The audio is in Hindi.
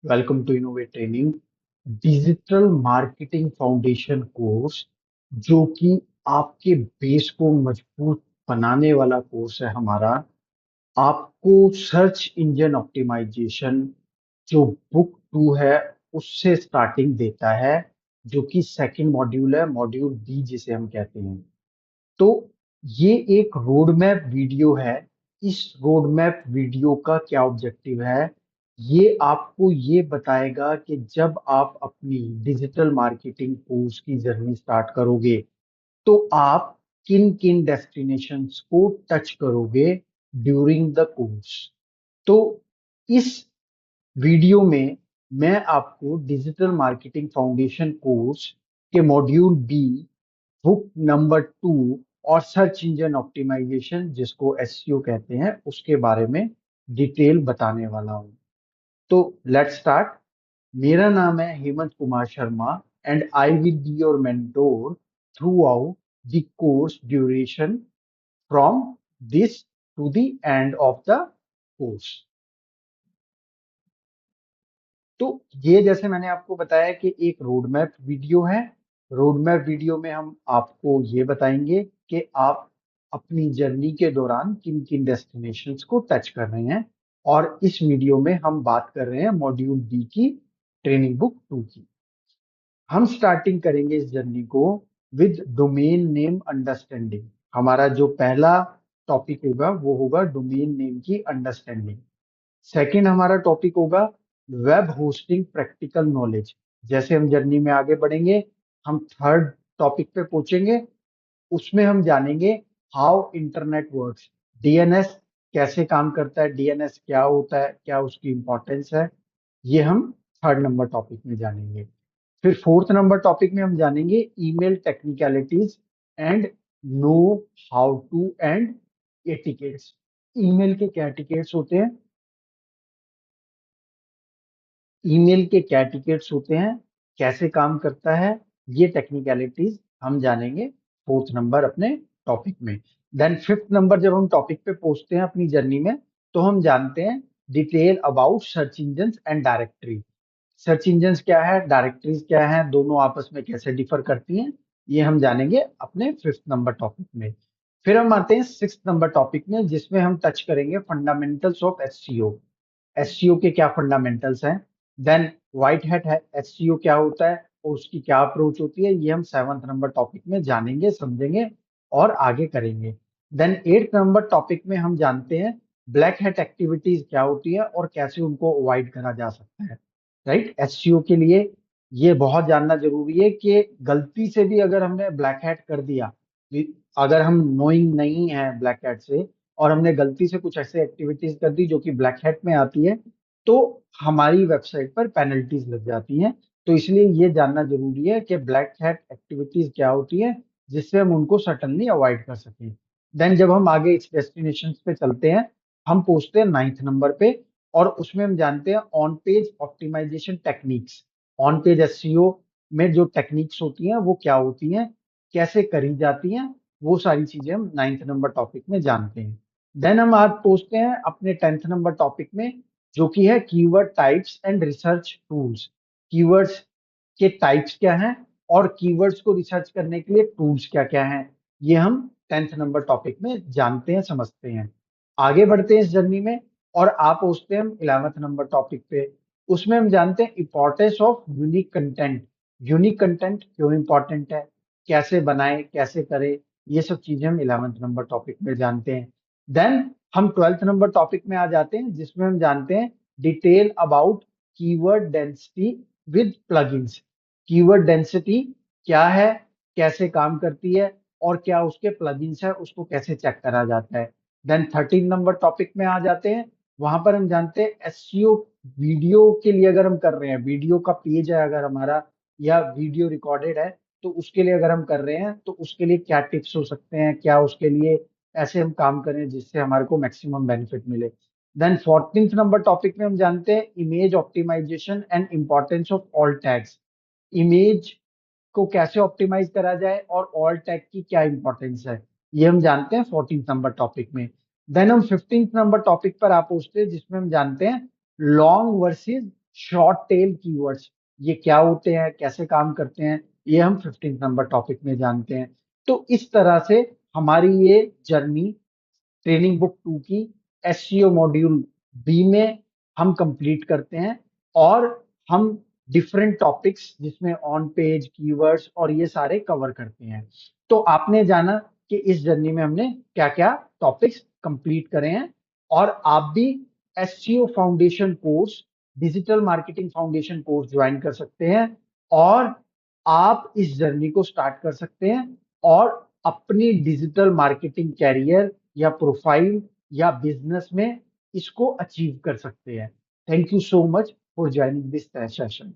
Welcome to innovate training digital marketing foundation course, जो कि आपके बेस को मजबूत बनाने वाला कोर्स है हमारा। आपको सर्च इंजन ऑप्टिमाइजेशन जो बुक 2 है उससे स्टार्टिंग देता है, जो कि सेकंड मॉड्यूल है, मॉड्यूल बी जिसे हम कहते हैं। तो ये एक रोड मैप वीडियो है। इस रोड मैप वीडियो का क्या ऑब्जेक्टिव है? ये आपको ये बताएगा कि जब आप अपनी डिजिटल मार्केटिंग कोर्स की जर्नी स्टार्ट करोगे तो आप किन किन डेस्टिनेशंस को टच करोगे ड्यूरिंग द कोर्स। तो इस वीडियो में मैं आपको डिजिटल मार्केटिंग फाउंडेशन कोर्स के मॉड्यूल बी, बुक नंबर 2 और सर्च इंजन ऑप्टिमाइजेशन जिसको एसईओ कहते हैं उसके बारे में डिटेल बताने वाला हूं। तो लेट्स स्टार्ट। मेरा नाम है Hemant Kumar Sharma and I will be your mentor throughout the course duration from this to the end of the course. तो ये जैसे मैंने आपको बताया कि एक रोड मैप वीडियो है। रोड मैप वीडियो में हम आपको ये बताएंगे कि आप अपनी जर्नी के दौरान किन किन डेस्टिनेशंस को टच कर रहे हैं। और इस वीडियो में हम बात कर रहे हैं मॉड्यूल बी की, ट्रेनिंग बुक 2 की। हम स्टार्टिंग करेंगे इस जर्नी को विद डोमेन नेम अंडरस्टैंडिंग। हमारा जो पहला टॉपिक होगा वो होगा डोमेन नेम की अंडरस्टैंडिंग। सेकंड हमारा टॉपिक होगा वेब होस्टिंग प्रैक्टिकल नॉलेज। जैसे हम जर्नी में आगे बढ़ेंगे, हम थर्ड टॉपिक पे पहुंचेंगे। उसमें हम जानेंगे हाउ इंटरनेट वर्क्स, डीएनएस कैसे काम करता है, डीएनएस क्या होता है, क्या उसकी इंपॉर्टेंस है, ये हम थर्ड नंबर टॉपिक में जानेंगे। फिर फोर्थ नंबर टॉपिक में हम जानेंगे email technicalities and know how to and etiquettes. Email के क्या एटिकेट्स होते हैं, ईमेल के क्या टिकट्स होते हैं, कैसे काम करता है, ये टेक्निकलिटीज हम जानेंगे फोर्थ नंबर अपने टॉपिक में। देन फिफ्थ नंबर जब हम टॉपिक पे पहुंचते हैं अपनी जर्नी में, तो हम जानते हैं detail about search engine and directory. Search engine क्या है, डायरेक्टरीज क्या है, दोनों आपस में कैसे डिफर करती हैं, ये हम जानेंगे अपने फिफ्थ नंबर टॉपिक में। फिर हम आते हैं सिक्स नंबर टॉपिक में, जिसमें हम टच करेंगे फंडामेंटल्स ऑफ एससीओ। एससीओ के क्या फंडामेंटल्स हैं। देन व्हाइट हैट है एससीओ क्या होता है और उसकी क्या अप्रोच होती है, ये हम सेवंथ नंबर टॉपिक में जानेंगे, समझेंगे और आगे करेंगे। देन एट्थ नंबर टॉपिक में हम जानते हैं ब्लैक हैट एक्टिविटीज क्या होती है और कैसे उनको अवॉइड करा जा सकता है। राइट, एससीओ के लिए ये बहुत जानना जरूरी है कि गलती से भी अगर हमने ब्लैक हैट कर दिया, अगर हम नोइंग नहीं है ब्लैक हैट से और हमने गलती से कुछ ऐसे एक्टिविटीज कर दी जो कि ब्लैक हैट में आती है, तो हमारी वेबसाइट पर पेनल्टीज लग जाती हैं। तो इसलिए ये जानना जरूरी है कि ब्लैक हैट एक्टिविटीज क्या होती है, जिससे हम उनको सर्टनली अवॉइड कर सकें। देन जब हम आगे इस डेस्टिनेशन पे चलते हैं, हम पहुंचते हैं नाइन्थ नंबर पे और उसमें हम जानते हैं on page optimisation techniques. On page SEO में जो टेक्निक्स होती हैं वो क्या होती हैं, कैसे करी जाती हैं, वो सारी चीजें हम नाइन्थ नंबर टॉपिक में जानते हैं। देन हम आज पहुंचते हैं अपने टेंथ नंबर टॉपिक में, जो कि है keyword types and research tools. Keywords के टाइप्स क्या हैं और कीवर्ड्स को रिसर्च करने के लिए टूल्स क्या क्या हैं, ये हम टेंथ नंबर टॉपिक में जानते हैं, समझते हैं। आगे बढ़ते हैं इस जर्नी में और आप पहुंचते हैं हम इलेवेंथ नंबर टॉपिक पे। उसमें हम जानते हैं importance of unique content. Unique content क्यों इंपॉर्टेंट है, कैसे बनाए, कैसे करे, ये सब चीजें हम इलेवेंथ नंबर टॉपिक में जानते हैं। देन हम ट्वेल्थ नंबर टॉपिक में आ जाते हैं, जिसमें हम जानते हैं detail about keyword density with plugins. Keyword density क्या है, कैसे काम करती है और क्या उसके प्लगइन्स है, उसको कैसे चेक करा जाता है। देन थर्टीन नंबर टॉपिक में आ जाते हैं, वहां पर हम जानते हैं एसईओ वीडियो के लिए अगर हम कर रहे हैं, वीडियो का पेज है अगर हमारा या वीडियो रिकॉर्डेड है, तो उसके लिए अगर हम कर रहे हैं तो उसके लिए क्या टिप्स हो सकते हैं, क्या उसके लिए ऐसे हम काम करें जिससे हमारे को मैक्सिमम बेनिफिट मिले। देन फोर्टींथ नंबर टॉपिक में हम जानते हैं image optimisation and importance of alt tags. Image को कैसे ऑप्टिमाइज करा जाए और ऑल टैग की क्या इंपॉर्टेंस है, ये हम जानते हैं फोर्टींथ नंबर टॉपिक में। देन हम फिफ्टींथ नंबर टॉपिक पर आप पहुंचते हैं, जिसमें हम जानते हैं long versus short tail keywords ये क्या होते हैं, कैसे काम करते हैं, ये हम 15 नंबर टॉपिक में जानते हैं। तो इस तरह से हमारी ये जर्नी ट्रेनिंग बुक 2 की एसईओ मॉड्यूल बी में हम कंप्लीट करते हैं और हम डिफरेंट टॉपिक्स जिसमें ऑन पेज कीवर्ड्स और ये सारे कवर करते हैं। तो आपने जाना कि इस जर्नी में हमने क्या क्या टॉपिक्स कंप्लीट करे हैं और आप भी SEO foundation course, digital marketing foundation course join कर सकते हैं और आप इस जर्नी को स्टार्ट कर सकते हैं और अपनी डिजिटल मार्केटिंग कैरियर या प्रोफाइल या बिजनेस में इसको अचीव कर सकते हैं। Thank you so much for joining this session.